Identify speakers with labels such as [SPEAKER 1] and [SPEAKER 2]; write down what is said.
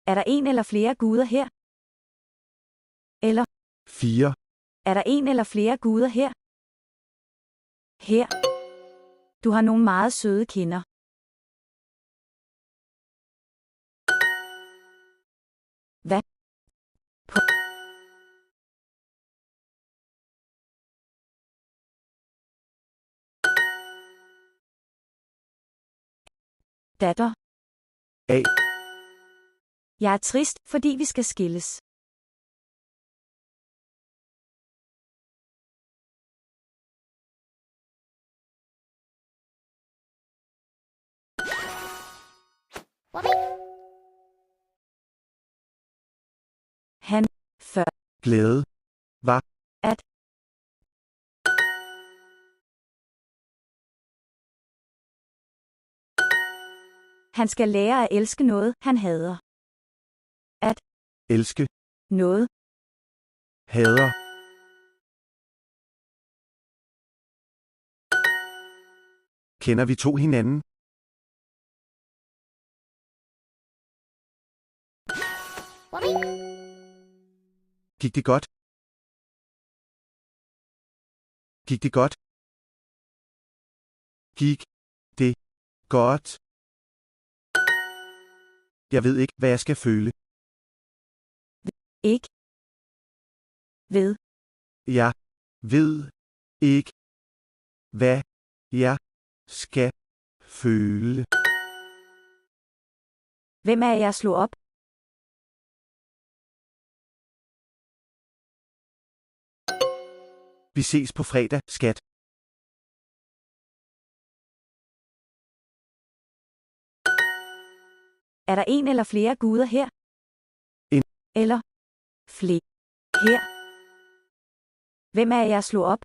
[SPEAKER 1] Er der en eller flere guder her? Eller
[SPEAKER 2] 4,
[SPEAKER 1] er der en eller flere guder her? Her. Du har nogle meget søde kinder. Hvad? På. Datter.
[SPEAKER 2] A.
[SPEAKER 1] Jeg er trist, fordi vi skal skilles. Han. Før.
[SPEAKER 2] Glæde. Var.
[SPEAKER 1] At. Han skal lære at elske noget, han hader. At.
[SPEAKER 2] Elske.
[SPEAKER 1] Noget.
[SPEAKER 2] Hader. Kender vi to hinanden? Gik det godt? Gik det godt? Gik det godt? Jeg ved ikke, hvad jeg skal føle.
[SPEAKER 1] Ikke. Ved.
[SPEAKER 2] Jeg ved ikke, hvad jeg skal føle.
[SPEAKER 1] Hvem er jeg slå op?
[SPEAKER 2] Vi ses på fredag, skat.
[SPEAKER 1] Er der en eller flere guder her?
[SPEAKER 2] En.
[SPEAKER 1] Eller flere. Her. Hvem er jeg slå op?